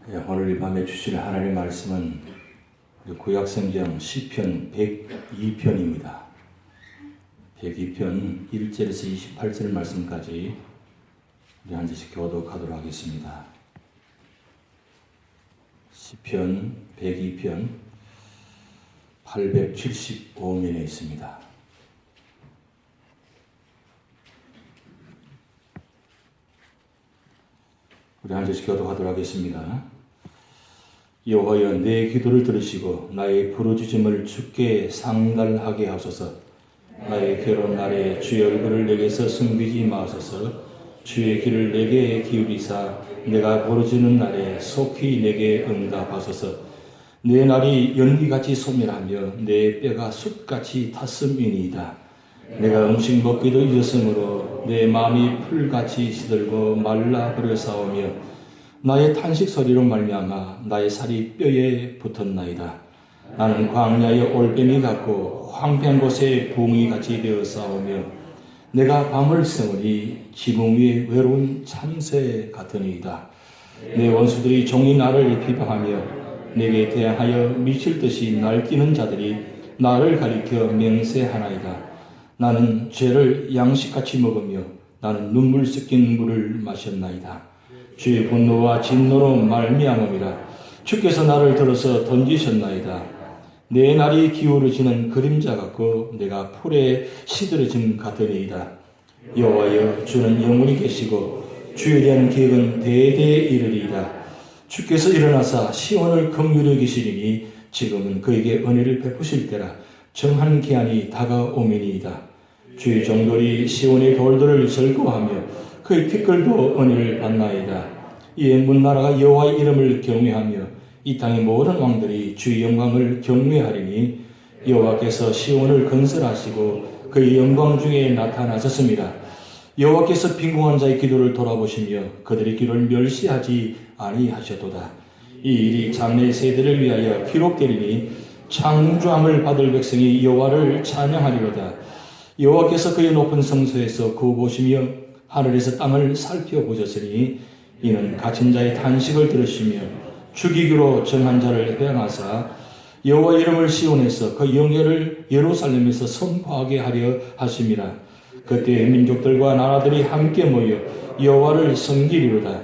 오늘 이 밤에 주실 하나님의 말씀은 구약성경 시편 102편입니다. 102편 1절에서 28절 말씀까지 우리 한 절씩 교독하도록 하겠습니다. 시편 102편 875면에 있습니다. 우리 한 절씩 교독하도록 하겠습니다. 여호와여, 내 기도를 들으시고 나의 부르짖음을 주께 상달하게 하소서. 나의 괴로운 날에 주의 얼굴을 내게서 숨기지 마소서. 주의 귀를 내게 기울이사 내가 부르짖는 날에 속히 내게 응답하소서. 내 날이 연기같이 소멸하며 내 뼈가 숯같이 탔음이니이다. 내가 음식 먹기도 잊었으므로 내 마음이 풀같이 시들고 말라버렸사오며 나의 탄식 소리로 말미암아 나의 살이 뼈에 붙었나이다. 나는 광야의 올빼미 같고 황폐한 곳에 붕이같이 되었사오며 내가 밤을 새우니 지붕 위에 외로운 참새 같으니이다. 내 원수들이 종이 나를 비방하며 내게 대항하여 미칠 듯이 날뛰는 자들이 나를 가리켜 맹세하나이다. 나는 죄를 양식같이 먹으며 나는 눈물 섞인 물을 마셨나이다. 주의 분노와 진노로 말미암음이라. 주께서 나를 들어서 던지셨나이다. 내 날이 기울어지는 그림자 같고 내가 풀에 시들어짐 같으니이다. 여호와여, 주는 영원히 계시고 주에 대한 계획은 대대에 이르리이다. 주께서 일어나사 시온을 긍휼히 여기시리니 지금은 그에게 은혜를 베푸실 때라. 정한 기한이 다가오미니이다. 주의 종들이 시온의 돌들을 즐거워하며 그의 티끌도 은혜를 받나이다. 이에 문나라가 여호와의 이름을 경외하며 이 땅의 모든 왕들이 주의 영광을 경외하리니 여호와께서 시온을 건설하시고 그의 영광 중에 나타나셨습니다. 여호와께서 빈궁한 자의 기도를 돌아보시며 그들의 기도를 멸시하지 아니하셨도다. 이 일이 장래 세대를 위하여 기록되리니 창조함을 받을 백성이 여호와를 찬양하리로다. 여호와께서 그의 높은 성소에서 그거 보시며 하늘에서 땅을 살펴보셨으니 이는 갇힌 자의 탄식을 들으시며 죽이기로 정한 자를 회항하사 여호와 이름을 시온에서 그 영예를 예루살렘에서 선포하게 하려 하심이라. 그때 민족들과 나라들이 함께 모여 여호와를 섬기리로다.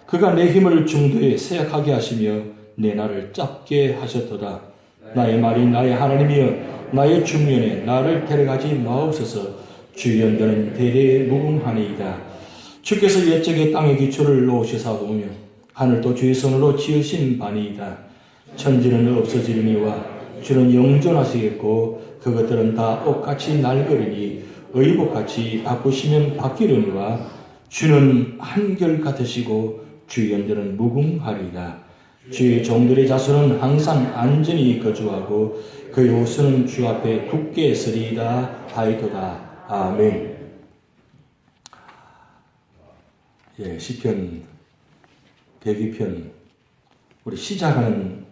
그가 내 힘을 중도에 쇠약하게 하시며 내 날을 짧게 하셨도다. 나의 말이 나의 하나님이여, 나의 중년에 나를 데려가지 마옵소서. 주의 연대는 대대에 무궁하니이다. 주께서 옛적에 땅의 기초를 놓으시사오며 하늘도 주의 손으로 지으신 바니이다. 천지는 없어지리니와 주는 영존하시겠고 그것들은 다 옷같이 날거리니 의복같이 바꾸시면 바뀌려니와 주는 한결 같으시고 주의 연대는 무궁하리이다. 주의 종들의 자손은 항상 안전히 거주하고 그의 호수는 주 앞에 굳게 서리이다 하이도다. 아멘. 시편 102편 우리 시작하는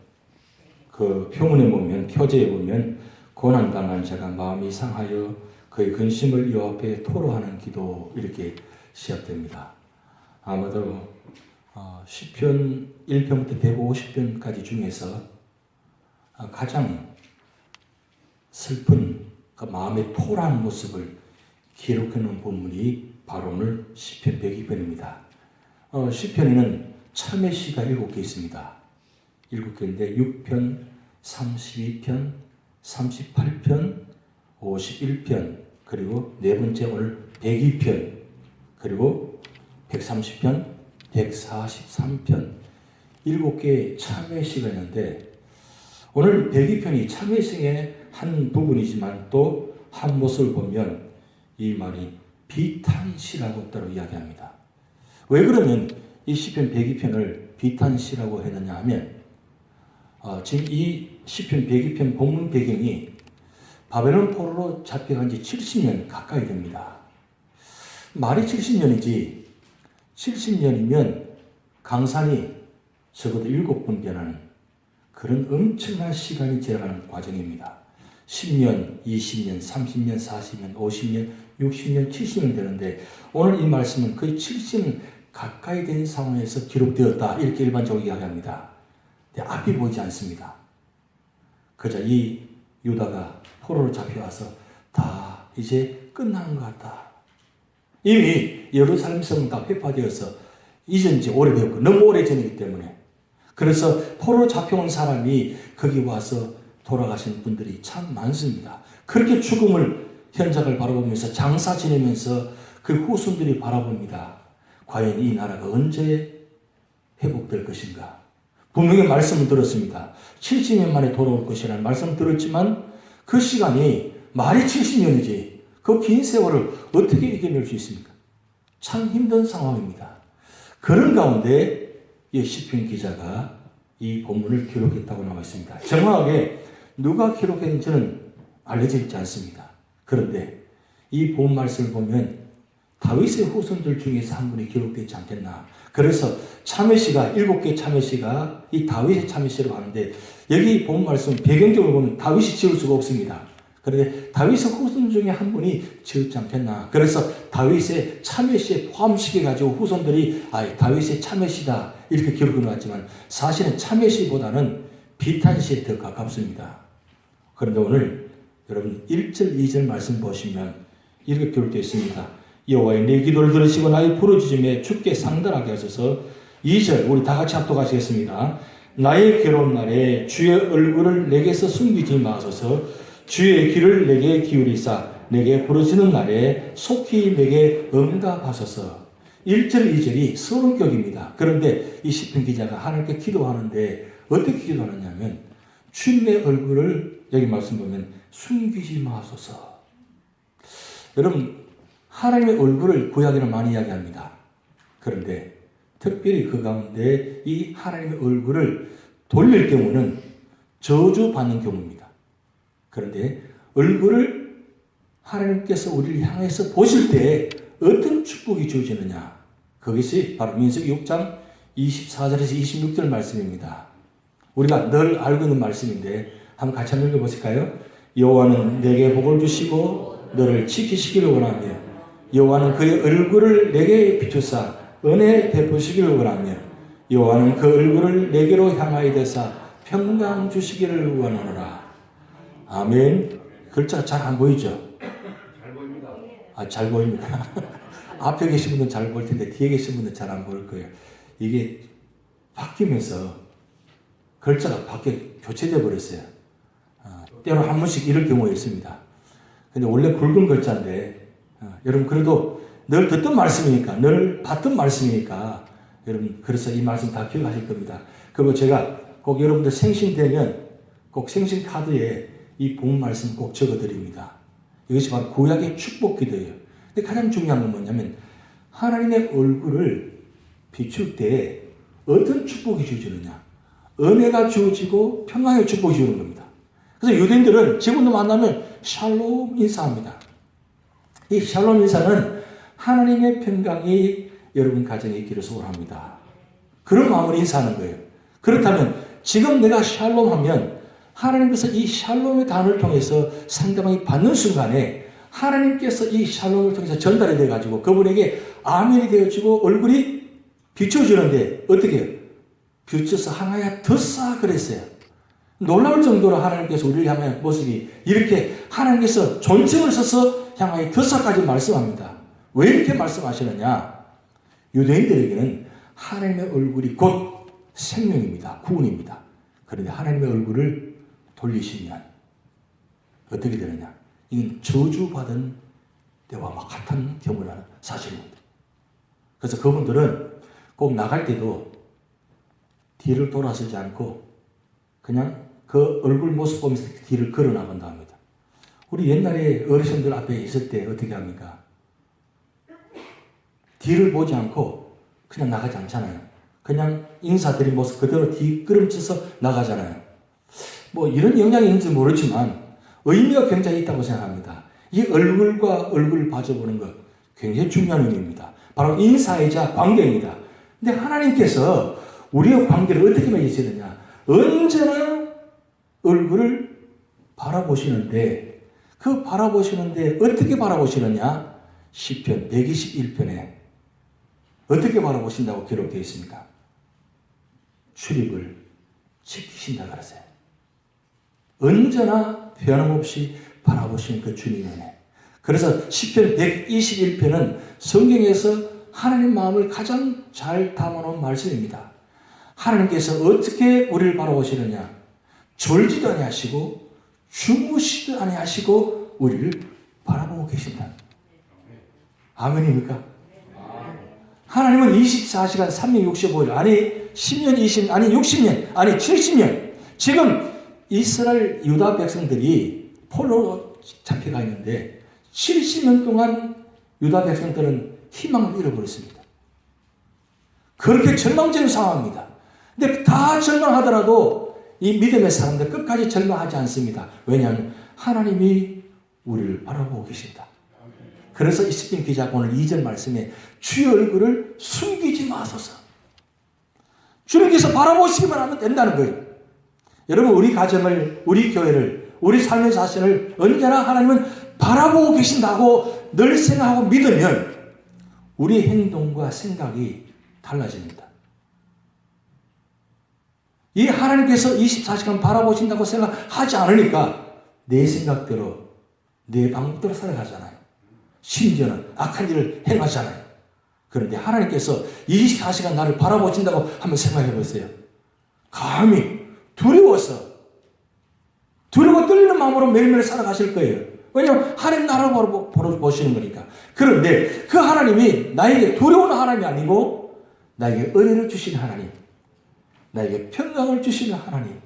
그 표문에 보면, 표제에 보면 고난당한 자가 마음이 상하여 그의 근심을 여호와 앞에 토로하는 기도, 이렇게 시작됩니다. 아마도 시편 1편부터 150편까지 중에서 가장 슬픈 그 마음의 토라한 모습을 기록해놓은 본문이 바로 오늘 시편 102편입니다. 시편에는 참회 시가 7개 있습니다. 7개인데 6편, 32편, 38편, 51편, 그리고 네 번째 오늘 102편, 그리고 130편, 143편, 7개의 참회 시가 있는데 오늘 102편이 참회성의 한 부분이지만 또 한 모습을 보면 이 말이 비탄시라고 따로 이야기합니다. 왜 그러면 이 시편 102편을 비탄시라고 했느냐 하면 지금 이 시편 102편 본문 배경이 바벨론 포로로 잡혀간 지 70년 가까이 됩니다. 말이 70년이지 70년이면 강산이 적어도 7번 변하는 그런 엄청난 시간이 지나가는 과정입니다. 10년, 20년, 30년, 40년, 50년, 60년, 70년 되는데 오늘 이 말씀은 거의 70년 가까이 된 상황에서 기록되었다. 이렇게 일반적으로 이야기합니다. 근데 앞이 보이지 않습니다. 그러자 이 유다가 포로로 잡혀와서 다 이제 끝나는 것 같다. 이미 예루살렘 성은 다 회파되어서 이전 지 오래되었고 너무 오래전이기 때문에 그래서 포로로 잡혀온 사람이 거기 와서 돌아가신 분들이 참 많습니다. 그렇게 죽음을 현장을 바라보면서 장사 지내면서 그 후손들이 바라봅니다. 과연 이 나라가 언제 회복될 것인가? 분명히 말씀을 들었습니다. 70년 만에 돌아올 것이라는 말씀을 들었지만 그 시간이 말이 70년이지 그 긴 세월을 어떻게 이겨낼 수 있습니까? 참 힘든 상황입니다. 그런 가운데 이 시편 기자가 이 본문을 기록했다고 나와 있습니다. 정확하게 누가 기록했는지는 알려져 있지 않습니다. 그런데 이 본 말씀을 보면 다윗의 후손들 중에서 한 분이 기록되지 않겠나. 그래서 참회시가 7개 참회시가 이 다윗의 참회시라고 하는데 여기 본 말씀 배경적으로 보면 다윗이 지을 수가 없습니다. 그런데 다윗의 후손 중에 한 분이 지었지 않겠나. 그래서 다윗의 참회시에 포함시켜가지고 후손들이 다윗의 참회시다 이렇게 기록해 놓았지만 사실은 참회시보다는 비탄시에 더 가깝습니다. 그런데 오늘 여러분 1절 2절 말씀 보시면 이렇게 기록되어 있습니다. 여호와의 내 기도를 들으시고 나의 부르짖음에 주께 상달하게 하소서. 2절 우리 다 같이 합독하시겠습니다. 나의 괴로운 날에 주의 얼굴을 내게서 숨기지 마소서. 주의 귀를 내게 기울이사 내게 부르시는 날에 속히 내게 응답하소서. 1절 2절이 서론격입니다. 그런데 이 시편 기자가 하나님께 기도하는데 어떻게 기도하느냐면 주님의 얼굴을 여기 말씀 보면 숨기지 마소서. 여러분 하나님의 얼굴을 구약에는 많이 이야기합니다. 그런데 특별히 그 가운데 이 하나님의 얼굴을 돌릴 경우는 저주받는 경우입니다. 그런데 얼굴을 하나님께서 우리를 향해서 보실 때 어떤 축복이 주어지느냐. 그것이 바로 민수기 6장 24절에서 26절 말씀입니다. 우리가 늘 알고 있는 말씀인데 한번 같이 한번 읽어보실까요? 여호와는 내게 복을 주시고 너를 지키시기를 원하며 여호와는 그의 얼굴을 내게 비추사 은혜 베푸시기를 원하며 여호와는 그 얼굴을 내게로 향하여 대사 평강 주시기를 원하노라. 아멘. 글자가 잘 안 보이죠? 잘 보입니다. 잘 보입니다. 앞에 계신 분은 잘 보일 텐데 뒤에 계신 분은 잘 안 보일 거예요. 이게 바뀌면서 글자가 교체되어 버렸어요. 때로 한 번씩 이럴 경우가 있습니다. 근데 원래 굵은 글자인데 여러분 그래도 늘 듣던 말씀이니까 늘 봤던 말씀이니까 여러분 그래서 이 말씀 다 기억하실 겁니다. 그리고 제가 꼭 여러분들 생신되면 꼭 생신 카드에 이 본 말씀 꼭 적어드립니다. 이것이 바로 구약의 축복 기도예요. 근데 가장 중요한 건 뭐냐면 하나님의 얼굴을 비출 때 어떤 축복이 주어지느냐. 은혜가 주어지고 평강의 축복이 주어지는 겁니다. 그래서 유대인들은 지금도 만나면 샬롬 인사합니다. 이 샬롬 인사는 하나님의 평강이 여러분 가정에 있기를 소원합니다. 그런 마음으로 인사하는 거예요. 그렇다면 지금 내가 샬롬 하면 하나님께서 이 샬롬의 단어를 통해서 상대방이 받는 순간에 하나님께서 이 샬롬을 통해서 전달이 돼가지고 그분에게 아멘이 되어지고 얼굴이 비춰지는데 어떻게 해요? 비춰서 하나야 더싸 그랬어요. 놀라울 정도로 하나님께서 우리를 향한 모습이 이렇게 하나님께서 존칭을 써서 향하여 더싸까지 말씀합니다. 왜 이렇게 말씀하시느냐? 유대인들에게는 하나님의 얼굴이 곧 생명입니다. 구원입니다. 그런데 하나님의 얼굴을 돌리시면 어떻게 되느냐? 이건 저주받은 때와 같은 경우라는 사실입니다. 그래서 그분들은 꼭 나갈 때도 뒤를 돌아서지 않고 그냥 그 얼굴 모습 보면서 뒤를 걸어 나간다 합니다. 우리 옛날에 어르신들 앞에 있을 때 어떻게 합니까? 뒤를 보지 않고 그냥 나가지 않잖아요. 그냥 인사드린 모습 그대로 뒤걸음쳐서 나가잖아요. 뭐 이런 영향이 있는지 모르지만 의미가 굉장히 있다고 생각합니다. 이 얼굴과 얼굴을 마주보는 것 굉장히 중요한 의미입니다. 바로 인사이자 관계입니다. 근데 하나님께서 우리의 관계를 어떻게 맺으시느냐? 언제나 얼굴을 바라보시는데 그 바라보시는데 어떻게 바라보시느냐? 시편 121편에 어떻게 바라보신다고 기록되어 있습니까? 출입을 지키신다 그러세요. 언제나 변함없이 바라보시는 그 주님의 은혜. 그래서 시편 121편은 성경에서 하나님 마음을 가장 잘 담아놓은 말씀입니다. 하나님께서 어떻게 우리를 바라보시느냐? 졸지도 아니하시고 주무시도 아니하시고 우리를 바라보고 계신다. 아멘입니까? 하나님은 24시간 365일 아니 10년 20년 아니 60년 아니 70년 지금 이스라엘 유다 백성들이 포로로 잡혀가 있는데 70년 동안 유다 백성들은 희망을 잃어버렸습니다. 그렇게 절망적인 상황입니다. 근데 다 절망하더라도 이 믿음의 사람들 끝까지 절망하지 않습니다. 왜냐하면 하나님이 우리를 바라보고 계신다. 그래서 이 시편 기자가 오늘 2절 말씀에 주의 얼굴을 숨기지 마소서. 주님께서 바라보시기만 하면 된다는 거예요. 여러분 우리 가정을 우리 교회를 우리 삶의 자신을 언제나 하나님은 바라보고 계신다고 늘 생각하고 믿으면 우리의 행동과 생각이 달라집니다. 이 하나님께서 24시간 바라보신다고 생각하지 않으니까 내 생각대로 내 방법대로 살아가잖아요. 심지어는 악한 일을 행하잖아요. 그런데 하나님께서 24시간 나를 바라보신다고 한번 생각해 보세요. 감히 두려워서 두려워 떨리는 마음으로 매일매일 살아가실 거예요. 왜냐하면 하나님 나라를 보시는 거니까. 그런데 그 하나님이 나에게 두려운 하나님이 아니고 나에게 은혜를 주시는 하나님, 나에게 평강을 주시는 하나님,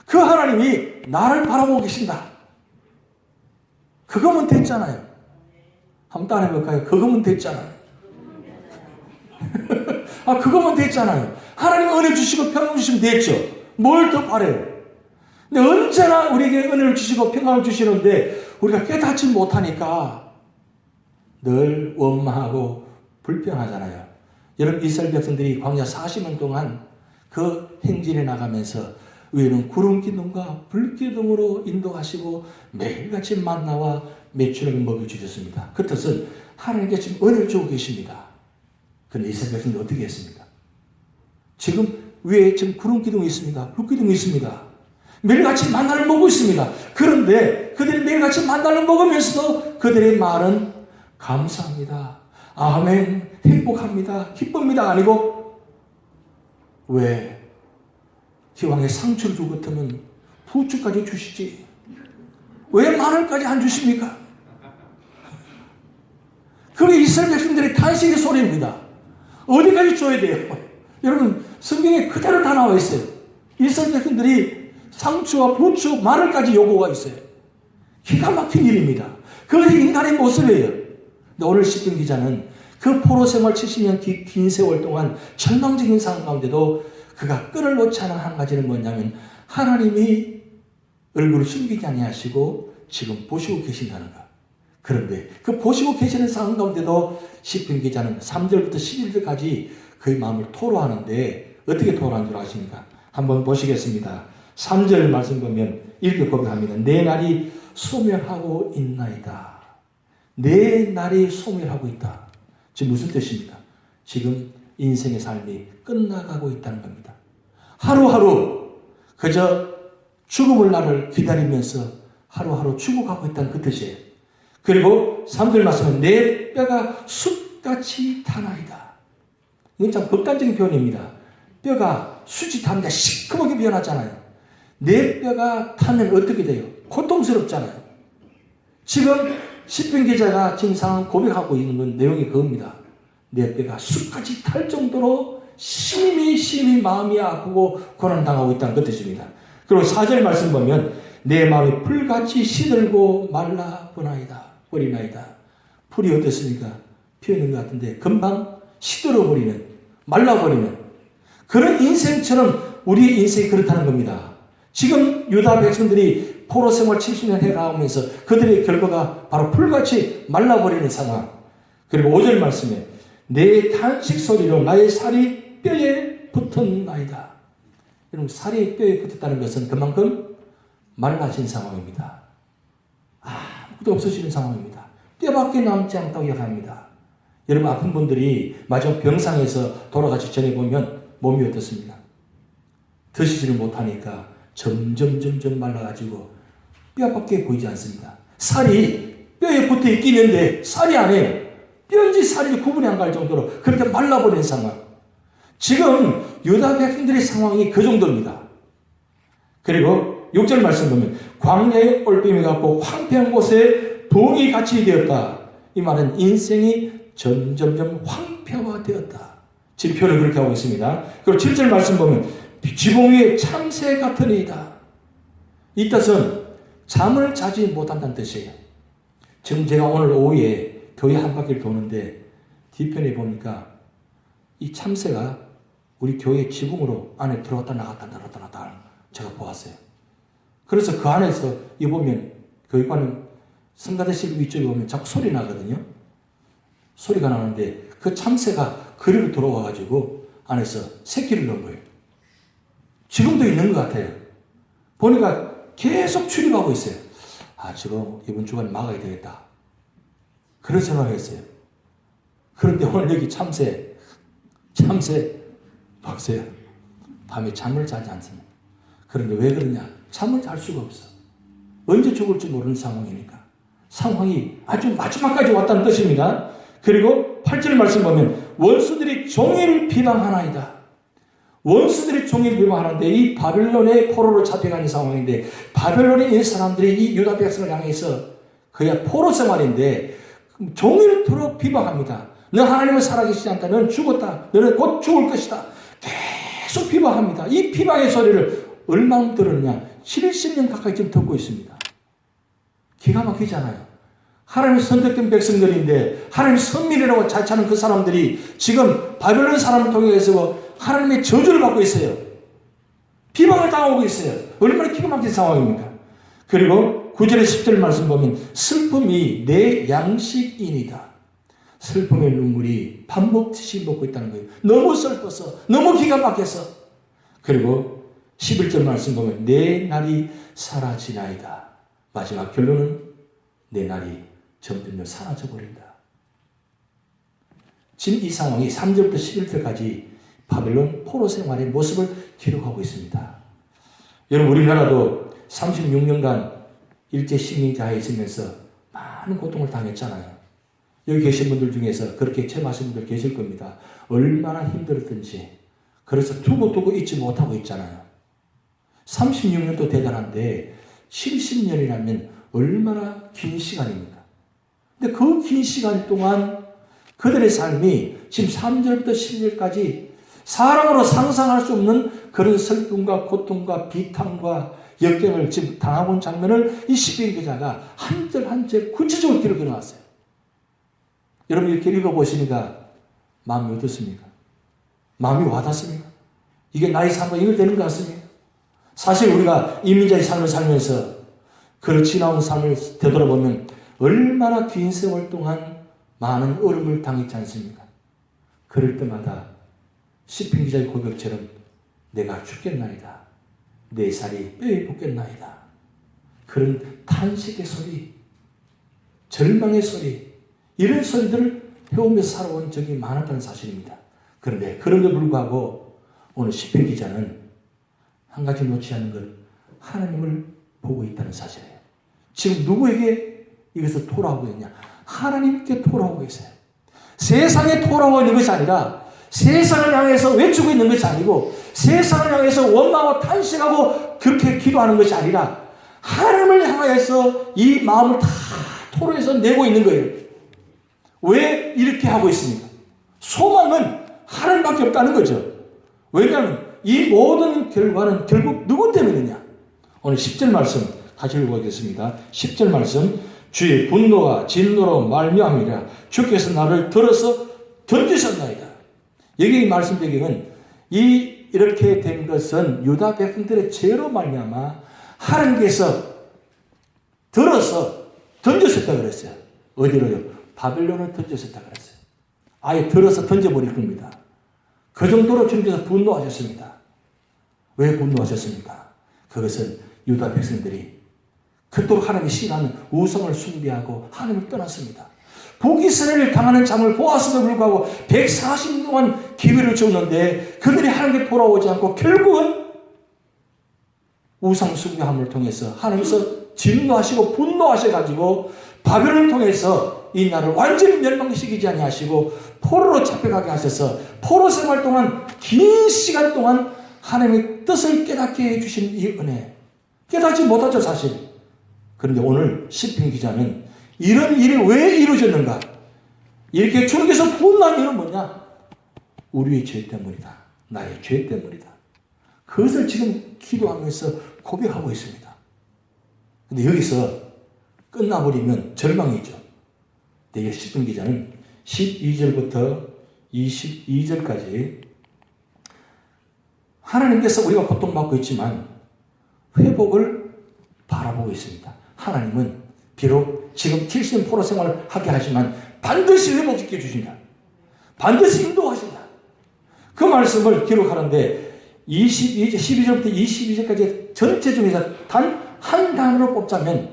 그 하나님이 나를 바라보고 계신다. 그거면 됐잖아요. 한번 따라해볼까요? 그거면 됐잖아요. 그거면 됐잖아요. 하나님 은혜 주시고 평강 주시면 됐죠. 뭘 더 바래요? 근데 언제나 우리에게 은혜를 주시고 평강을 주시는데 우리가 깨닫지 못하니까 늘 원망하고 불평하잖아요. 여러분 이스라엘 백성들이 광야 40년 동안 그 행진에 나가면서 위에는 구름 기둥과 불 기둥으로 인도하시고 매일같이 만나와 메추라기 먹여주셨습니다. 그 뜻은 하나님께 지금 은혜를 주고 계십니다. 그런데 이스라엘 백성들이 어떻게 했습니까? 지금 위에 지금 구름 기둥이 있습니다. 불 기둥이 있습니다. 매일같이 만나를 먹고 있습니다. 그런데 그들이 매일같이 만나를 먹으면서도 그들의 말은 감사합니다. 아멘, 행복합니다. 기쁩니다. 아니고 왜 기왕에 상처를 줄 것 같으면 부추까지 주시지. 왜 마늘까지 안 주십니까? 그게 이스라엘 백성들의 탄식의 소리입니다. 어디까지 줘야 돼요? 여러분 성경에 그대로 다 나와 있어요. 이스라엘 백성들이 상추와 부추, 마늘까지 요구가 있어요. 기가 막힌 일입니다. 그것이 인간의 모습이에요. 근데 오늘 시편 기자는 그 포로 생활 70년 긴 세월 동안 절망적인 상황 가운데도 그가 끈을 놓지 않은 한 가지는 뭐냐면 하나님이 얼굴을 숨기지 아니하시고 지금 보시고 계신다는 것. 그런데 그 보시고 계시는 상황 가운데도 시편 기자는 3절부터 11절까지 그의 마음을 토로하는데 어떻게 토로하는 줄 아십니까? 한번 보시겠습니다. 3절 말씀 보면 이렇게 고백합니다. 내 날이 소멸하고 있나이다. 내 날이 소멸하고 있다. 지금 무슨 뜻입니까? 지금 인생의 삶이 끝나가고 있다는 겁니다. 하루하루 그저 죽음을 나를 기다리면서 하루하루 죽어가고 있다는 그 뜻이에요. 그리고 3절 말씀은 내 뼈가 숯같이 타나이다. 이건 참 극단적인 표현입니다. 뼈가 숯이 타는데 시커멓게 변하잖아요. 내 뼈가 타면 어떻게 돼요? 고통스럽잖아요. 지금 시편 기자가 지금 상황 고백하고 있는 건 내용이 그겁니다. 내 뼈가 숯같이 탈 정도로 심히 마음이 아프고 고난당하고 있다는 그 뜻입니다. 그리고 4절 말씀 보면 내 마음이 풀같이 시들고 버리나이다. 풀이 어떻습니까? 피어있는 것 같은데 금방 시들어버리는, 말라버리는 그런 인생처럼 우리의 인생이 그렇다는 겁니다. 지금 유다 백성들이 포로 생활 70년 해가면서 그들의 결과가 바로 풀같이 말라버리는 상황. 그리고 5절 말씀에 내 탄식 소리로 나의 살이 뼈에 붙었나이다. 여러분 살이 뼈에 붙었다는 것은 그만큼 말라진 상황입니다. 아무것도 없어지는 상황입니다. 뼈밖에 남지 않다고 이야기합니다. 여러분 아픈 분들이 마지막 병상에서 돌아가시 전에 보면 몸이 어떻습니까? 드시지를 못하니까 점점 말라가지고 뼈밖에 보이지 않습니다. 살이 뼈에 붙어 있긴 한데 살이 아니에요. 뼈인지 살인지 구분이 안 갈 정도로 그렇게 말라버린 상황. 지금 유다 백성들의 상황이 그 정도입니다. 그리고 6절 말씀 보면 광야에 올빼미 같고 황폐한 곳에 동이 같이 되었다. 이 말은 인생이 점점 황폐화되었다. 지금 표현을 그렇게 하고 있습니다. 그리고 7절 말씀 보면 지붕 위에 참새 같은 이다. 이 뜻은 잠을 자지 못한다는 뜻이에요. 지금 제가 오늘 오후에 교회 한 바퀴를 도는데 뒤편에 보니까 이 참새가 우리 교회 지붕으로 안에 들어갔다 나갔다 제가 보았어요. 그래서 그 안에서 이 보면 교육관은 성가대실 위쪽에 보면 자꾸 소리 나거든요. 소리가 나는데 그 참새가 그리로 들어와가지고 안에서 새끼를 넣은 거예요. 지금도 있는 것 같아요. 보니까 계속 출입하고 있어요. 아, 지금 이번 주간에 막아야 되겠다. 그런 생각을 했어요. 그런데 오늘 여기 참새 보세요. 밤에 잠을 자지 않습니다. 그런데 왜 그러냐? 잠을 잘 수가 없어. 언제 죽을지 모르는 상황이니까. 상황이 아주 마지막까지 왔다는 뜻입니다. 그리고 8절 말씀 보면 원수들이 종일 비방하나이다. 원수들이 종일 비방하는데 이 바벨론의 포로로 잡혀가는 상황인데 바벨론에 있는 사람들이 이 유다 백성을 향해서 그야 포로 생활인데 종일토록 비방합니다. 너 하나님은 살아계시지 않다. 너는 죽었다. 너는 곧 죽을 것이다. 계속 비방합니다. 이 비방의 소리를 얼마나 들었느냐. 70년 가까이 지금 듣고 있습니다. 기가 막히잖아요. 하나님의 선택된 백성들인데 하나님의 선민이라고 자처하는 그 사람들이 지금 바벨론 사람을 통해서 하나님의 저주를 받고 있어요. 비방을 당하고 있어요. 얼마나 기가 막힌 상황입니까? 그리고 9절에 10절 말씀 보면 슬픔이 내 양식이니다. 슬픔의 눈물이 밥 먹듯이 먹고 있다는 거예요. 너무 슬퍼서 너무 기가 막혀서. 그리고 11절 말씀 보면 내 날이 사라지나이다. 마지막 결론은 내 날이 점점 사라져버린다. 지금 이 상황이 3절부터 11절까지 바벨론 포로 생활의 모습을 기록하고 있습니다. 여러분 우리나라도 36년간 일제 식민자에 있으면서 많은 고통을 당했잖아요. 여기 계신 분들 중에서 그렇게 체험하신 분들 계실 겁니다. 얼마나 힘들었든지. 그래서 두고 잊지 못하고 있잖아요. 36년도 대단한데 70년이라면 얼마나 긴 시간입니까? 근데 그 긴 시간 동안 그들의 삶이 지금 3절부터 10절까지 사람으로 상상할 수 없는 그런 슬픔과 고통과 비탄과 역경을 지금 당하고 있는 장면을 이 시편 기자가 한 절 한 절 구체적으로 기록해 놓았어요. 여러분 이렇게 읽어보시니까 마음이 어떻습니까? 마음이 와닿습니까? 이게 나의 삶과 연결되는 것 같습니까? 사실 우리가 이민자의 삶을 살면서 그 지나온 삶을 되돌아보면 얼마나 긴 세월 동안 많은 어려움을 당했지 않습니까? 그럴 때마다 시편 기자의 고백처럼 내가 죽겠나이다. 내 살이 뼈에 붙겠나이다. 그런 탄식의 소리, 절망의 소리, 이런 소리들을 해오면서 살아온 적이 많았다는 사실입니다. 그런데 그런데도 불구하고 오늘 시편 기자는 한 가지 놓지 않는 것, 하나님을 보고 있다는 사실이에요. 지금 누구에게 이것을 토로하고 있냐? 하나님께 토로하고 있어요. 세상에 토로하고 있는 것이 아니라 세상을 향해서 외치고 있는 것이 아니고 세상을 향해서 원망하고 탄식하고 그렇게 기도하는 것이 아니라 하나님을 향해서 이 마음을 다 토로해서 내고 있는 거예요. 왜 이렇게 하고 있습니까? 소망은 하나님밖에 없다는 거죠. 왜냐하면 이 모든 결과는 결국 누구 때문이냐? 오늘 10절 말씀 같이 읽어보겠습니다. 10절 말씀 주의 분노가 진노로 말미암으리라. 주께서 나를 들어서 던지셨나이다. 여기 말씀 배경은 이렇게 된 것은 유다 백성들의 죄로 말미암아 하나님께서 들어서 던졌었다 그랬어요. 어디로요? 바벨론을 던졌었다 그랬어요. 아예 들어서 던져버릴 겁니다. 그 정도로 주님께서 분노하셨습니다. 왜 분노하셨습니까? 그것은 유다 백성들이 그토록 하나님의 신하는 우상을 숭배하고 하나님을 떠났습니다. 북이스라엘을 당하는 장을 보았음에도 불구하고 140년 동안 기회를 줬는데 그들이 하나님께 돌아오지 않고 결국은 우상 숭배함을 통해서 하나님께서 진노하시고 분노하셔가지고 바벨론을 통해서 이 나라를 완전히 멸망시키지 아니하시고 포로로 잡혀가게 하셔서 포로 생활 동안 긴 시간 동안 하나님의 뜻을 깨닫게 해주신 이 은혜, 깨닫지 못하죠 사실. 그런데 오늘 시편 기자는 이런 일이 왜 이루어졌는가, 이렇게 주님께서 분노한 이유는 뭐냐, 우리의 죄 때문이다, 나의 죄 때문이다. 그것을 지금 기도하면서 고백하고 있습니다. 근데 여기서 끝나버리면 절망이죠. 내게 시편 기자는 12절부터 22절까지 하나님께서 우리가 고통받고 있지만 회복을 바라보고 있습니다. 하나님은 비록 지금 70% 생활을 하게 하지만 반드시 회복시켜 주신다. 반드시 인도하신다. 그 말씀을 기록하는데 12절부터 22절까지 전체 중에서 단 한 단어로 뽑자면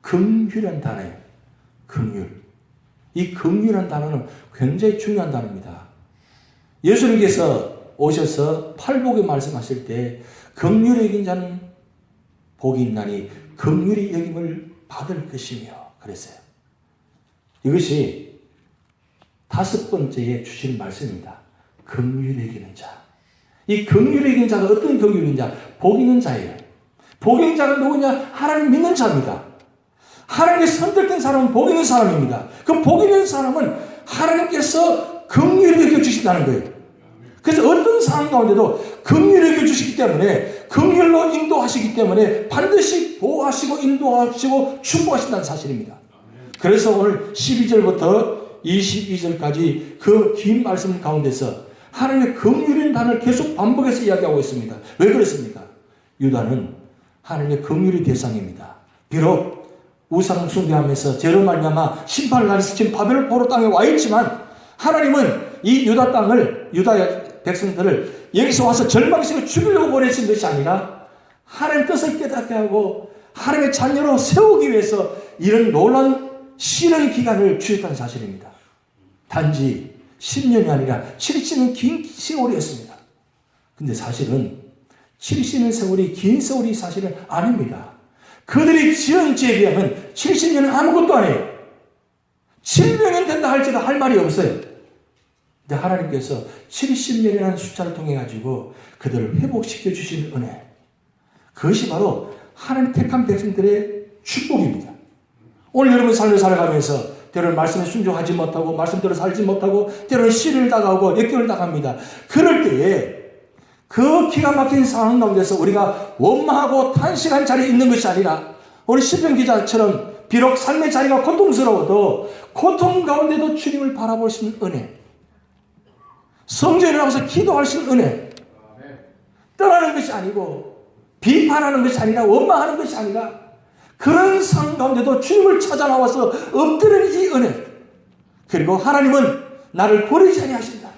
긍휼한 단어예요. 긍휼. 이 긍휼한 단어는 굉장히 중요한 단어입니다. 예수님께서 오셔서 팔복에 말씀하실 때 긍휼히 여긴 자는 복이 있나니 긍휼히 여김을 받을 것이며 그랬어요. 이것이 5번째에 주신 말씀입니다. 긍휼히 여기는 자. 이 긍휼히 여기는 자가 어떤 긍휼인 자? 복 있는 자예요. 복 있는 자가 누구냐? 하나님 믿는 자입니다. 하나님께 선택된 사람은 복 있는 사람입니다. 그 복 있는 사람은 하나님께서 긍휼히 여겨주신다는 거예요. 그래서 어떤 상황 가운데도 긍휼히 여겨주시기 때문에, 긍휼로 인도하시기 때문에 반드시 보호하시고 인도하시고 축복하신다는 사실입니다. 그래서 오늘 12절부터 22절까지 그 긴 말씀 가운데서 하나님의 긍휼인 단어를 계속 반복해서 이야기하고 있습니다. 왜 그렇습니까? 유다는 하나님의 긍휼의 대상입니다. 비록 우상 숭배하면서 죄로 말미암아 심판을 당해서 지금 바벨론 포로 땅에 와 있지만 하나님은 이 유다 땅을, 유다의 백성들을 여기서 와서 절망시켜 죽이려고 보내신 것이 아니라 하나님의 뜻을 깨닫게 하고 하나님의 자녀로 세우기 위해서 이런 놀라운 시련의 기간을 주셨다는 사실입니다. 단지 10년이 아니라 70년 긴 세월이었습니다. 근데 사실은 70년 세월이 긴 세월이 사실은 아닙니다. 그들이 지은 죄에 비하면 70년은 아무것도 아니에요. 700년 된다 할지도 할 말이 없어요. 근데 하나님께서 70년이라는 숫자를 통해 가지고 그들을 회복시켜 주신 은혜, 그것이 바로 하나님 택한 백성들의 축복입니다. 오늘 여러분 삶을 살아가면서 때로는 말씀에 순종하지 못하고 말씀대로 살지 못하고 때로는 시련을 당하고 역경을 당합니다. 그럴 때에 그 기가 막힌 상황 가운데서 우리가 원망하고 탄식한 자리에 있는 것이 아니라 우리 시편 기자처럼 비록 삶의 자리가 고통스러워도 고통 가운데도 주님을 바라볼 수 있는 은혜, 성전에 나와서 기도할 수 있는 은혜, 떠나는 것이 아니고 비판하는 것이 아니라 원망하는 것이 아니라 그런 상황 가운데도 주님을 찾아 나와서 엎드리는 이 은혜, 그리고 하나님은 나를 버리지 아니하신다,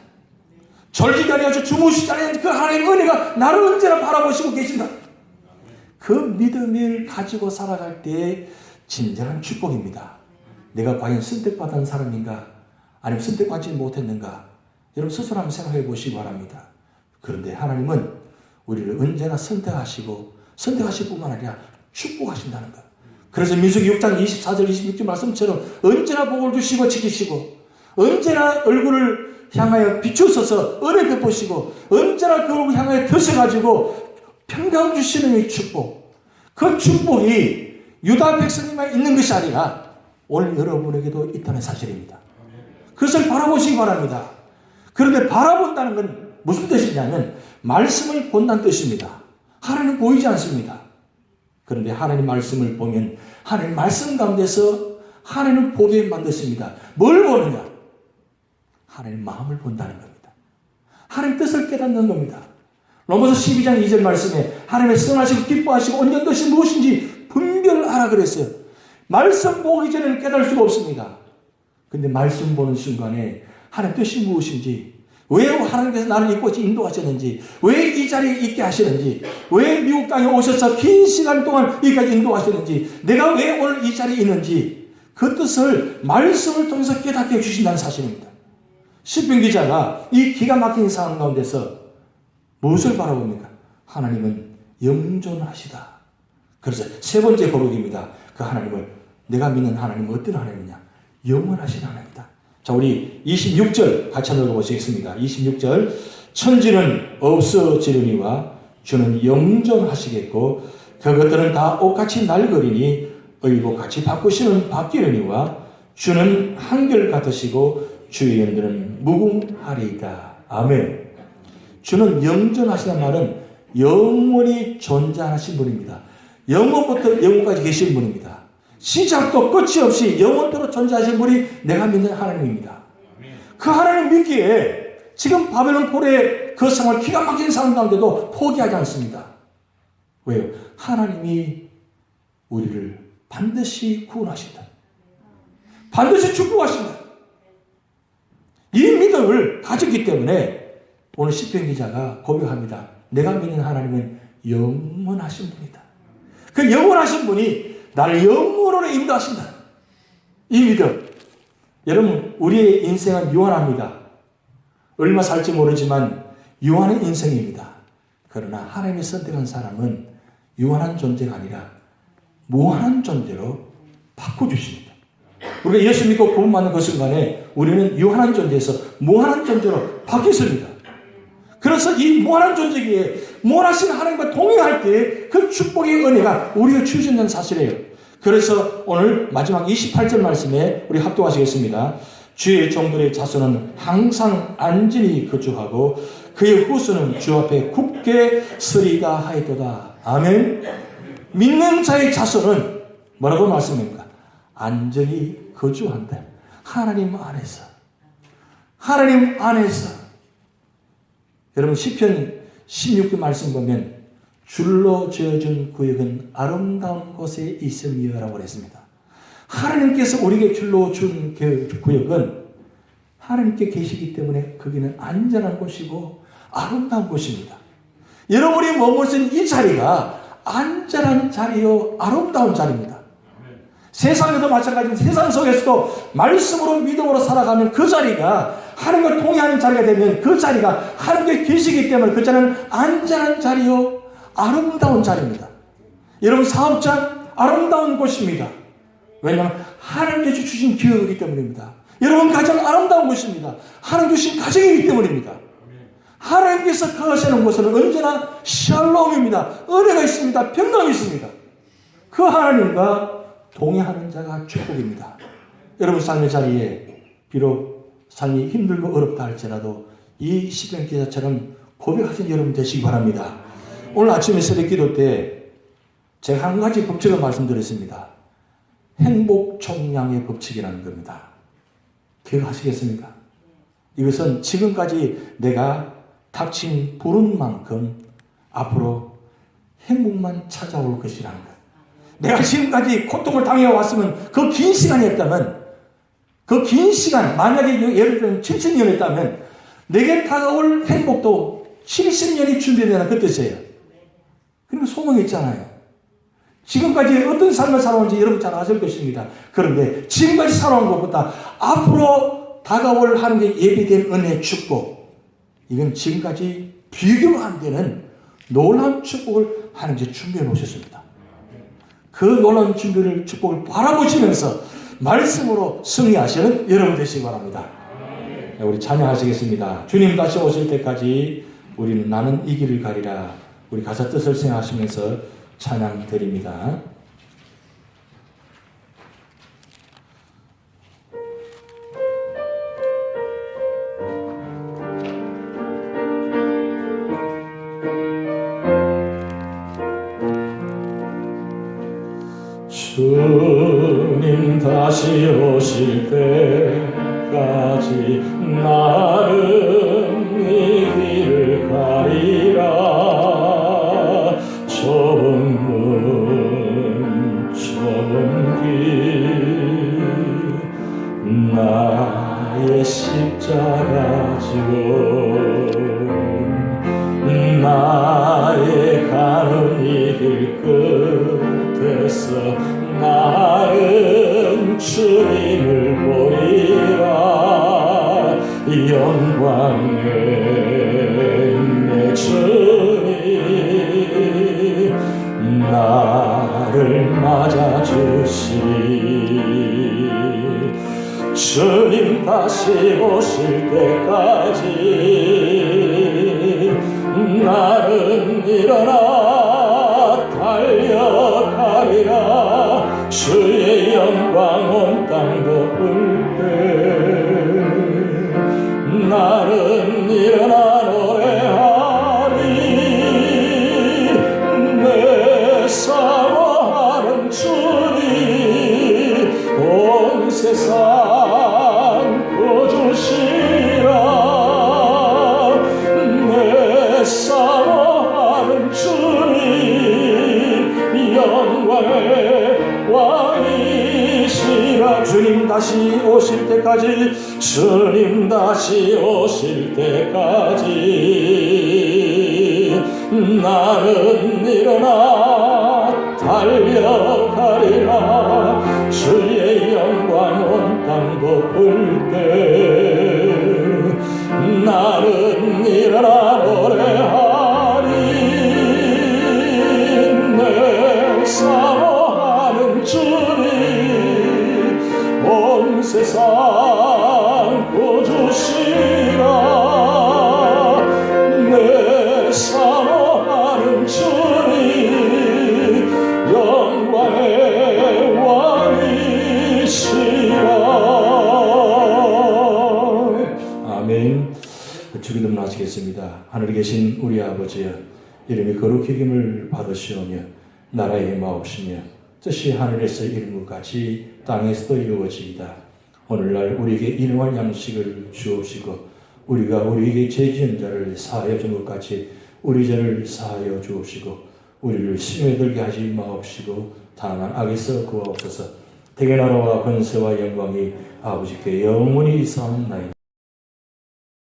졸지도 아니하시고 주무시지 아니하신 그 하나님의 은혜가 나를 언제나 바라보시고 계신다. 그 믿음을 가지고 살아갈 때의 진정한 축복입니다. 내가 과연 선택받은 사람인가 아니면 선택받지 못했는가, 여러분 스스로 한번 생각해 보시기 바랍니다. 그런데 하나님은 우리를 언제나 선택하시고 선택하실 뿐만 아니라 축복하신다는 것. 그래서 민수기 6장 24절 26절 말씀처럼 언제나 복을 주시고 지키시고 언제나 얼굴을 향하여 비추셔서 은혜 베푸시고 언제나 그 얼굴을 향하여 드셔가지고 평강 주시는 이 축복, 그 축복이 유다 백성님만 있는 것이 아니라 오늘 여러분에게도 있다는 사실입니다. 그것을 바라보시기 바랍니다. 그런데 바라본다는 건 무슨 뜻이냐면 말씀을 본다는 뜻입니다. 하나님 보이지 않습니다. 그런데 하나님 말씀을 보면 하나님 말씀 가운데서 하나님을 보게 만드십니다. 뭘 보느냐? 하나님 마음을 본다는 겁니다. 하나님 뜻을 깨닫는 겁니다. 로마서 12장 2절 말씀에 하나님의 선하시고 기뻐하시고 온전한 뜻이 무엇인지 분별하라 그랬어요. 말씀 보기 전에는 깨달을 수가 없습니다. 근데 말씀 보는 순간에 하나님 뜻이 무엇인지, 왜 하나님께서 나를 이곳에 인도하셨는지, 왜 이 자리에 있게 하시는지, 왜 미국 땅에 오셔서 긴 시간 동안 여기까지 인도하셨는지, 내가 왜 오늘 이 자리에 있는지, 그 뜻을 말씀을 통해서 깨닫게 해주신다는 사실입니다. 시편 기자가 이 기가 막힌 상황 가운데서 무엇을 바라봅니까? 하나님은 영존하시다. 그래서 세 번째 고백입니다. 그 하나님을, 내가 믿는 하나님은 어떤 하나님이냐? 영원하신 하나님이다. 자, 우리 26절 같이 한번 읽어보시겠습니다. 26절. 천지는 없어지려니와 주는 영존하시겠고 그것들은 다 옷같이 날거리니 의복같이 바꾸시는 바뀌려니와 주는 한결같으시고 주의 영들은 무궁하리이다. 아멘. 주는 영존하시는 말은 영원히 존재하신 분입니다. 영원부터 영원까지 계신 분입니다. 시작도 끝이 없이 영원토록 존재하신 분이 내가 믿는 하나님입니다. 그 하나님 믿기에 지금 바벨론 포로의 그 상황, 기가 막힌 상황 가운데도 포기하지 않습니다. 왜요? 하나님이 우리를 반드시 구원하신다. 반드시 축복하신다. 이 믿음을 가졌기 때문에 오늘 시편 기자가 고백합니다. 내가 믿는 하나님은 영원하신 분이다. 그 영원하신 분이 나를 영원으로 인도하신다. 이 믿음. 여러분, 우리의 인생은 유한합니다. 얼마 살지 모르지만 유한한 인생입니다. 그러나 하나님이 선택한 사람은 유한한 존재가 아니라 무한한 존재로 바꿔주십니다. 우리가 예수 믿고 구원받는 그 순간에 우리는 유한한 존재에서 무한한 존재로 바뀌었습니다. 그래서 이 무한한 존재기에 무한하신 하나님과 동행할 때 그 축복의 은혜가 우리가 주어진다는 사실이에요. 그래서 오늘 마지막 28절 말씀에 우리 합독하시겠습니다. 주의 종들의 자손은 항상 안전히 거주하고 그의 후손은 주 앞에 굳게 서리다 하였도다. 아멘. 믿는 자의 자손은 뭐라고 말씀합니까? 안전히 거주한다. 하나님 안에서. 하나님 안에서. 여러분 시편 16편 말씀 보면 줄로 지어준 구역은 아름다운 곳에 있음이여 라고 했습니다. 하나님께서 우리에게 줄로 준 구역은 하나님께 계시기 때문에 거기는 안전한 곳이고 아름다운 곳입니다. 여러분이 머무신 이 자리가 안전한 자리요 아름다운 자리입니다. 세상에도 마찬가지입니다. 세상 속에서도 말씀으로 믿음으로 살아가면 그 자리가 하나님과 동의하는 자리가 되면 그 자리가 하나님께 계시기 때문에 그 자리는 안전한 자리요 아름다운 자리입니다. 여러분 사업장 아름다운 곳입니다. 왜냐하면 하나님께서 주신 기회이기 때문입니다. 여러분 가장 아름다운 곳입니다. 하나님 주신 가정이기 때문입니다. 하나님께서 거하시는 곳은 언제나 샬롬입니다. 은혜가 있습니다. 평강이 있습니다. 그 하나님과 동행하는 자가 축복입니다. 여러분 삶의 자리에 비록 삶이 힘들고 어렵다 할지라도 이 시편 기자처럼 고백하신 여러분 되시기 바랍니다. 오늘 아침에 새벽 기도 때 제가 한 가지 법칙을 말씀드렸습니다. 행복 총량의 법칙이라는 겁니다. 기억하시겠습니까? 이것은 지금까지 내가 닥친 부른 만큼 앞으로 행복만 찾아올 것이라는 것. 내가 지금까지 고통을 당해왔으면 그 긴 시간이었다면 그 긴 시간 만약에 예를 들면 70년이었다면 내게 다가올 행복도 70년이 준비되는 그 뜻이에요. 그리고 소망이 있잖아요. 지금까지 어떤 삶을 살아온지 여러분 잘 아실 것입니다. 그런데 지금까지 살아온 것보다 앞으로 다가올 하나님의 예비된 은혜 축복, 이건 지금까지 비교가 안 되는 놀라운 축복을 하나님께서 준비해 놓으셨습니다. 그 놀라운 준비를 축복을 바라보시면서 말씀으로 승리하시는 여러분 되시기 바랍니다. 우리 찬양하시겠습니다. 주님 다시 오실 때까지 우리는 나는 이 길을 가리라. 우리 가사 뜻을 생각하시면서 찬양 드립니다. 주님 다시 오실 때까지 나는 이 길을 가리라. 좁은 문 좁은 길 나의 십자가 지고 나의 가는 이 길 끝에서 나는 주 찾아주시리. 주님 다시 오실 때까지 나는 일어나 달려가리라. 주의 영광 온 땅 덮을 때 나는 일어나 노래하리. 내 사모하는 주님 온 세상 구주시라. 내 사모하는 주님 영광의 왕이시라. 주님 다시 오실 때까지, 주님 다시 오실 때까지 나는 일어나 달려가리라. 주의 영광 온 땅 덮을 때 나는 일어나 노래하리. 내 사모하는 주님 온 세상 구주시라. 내 사모하는 주님 영광의 왕이시라. 아멘. 주기도문 하시겠습니다. 하늘에 계신 우리 아버지여, 이름이 거룩히 여김을 받으시오며 나라의 마옵시며 뜻이 하늘에서 이룬 것 같이 땅에서도 이루어지이다. 오늘날 우리에게 일용할 양식을 주옵시고 우리가 우리에게 죄 지은 자를 사하여 준 것 같이 우리 죄를 사하여 주옵시고 우리를 시험에 들게 하지 마옵시고 다만 악에서 구하옵소서. 대개 나라와 권세와 영광이 아버지께 영원히 있사옵나이다.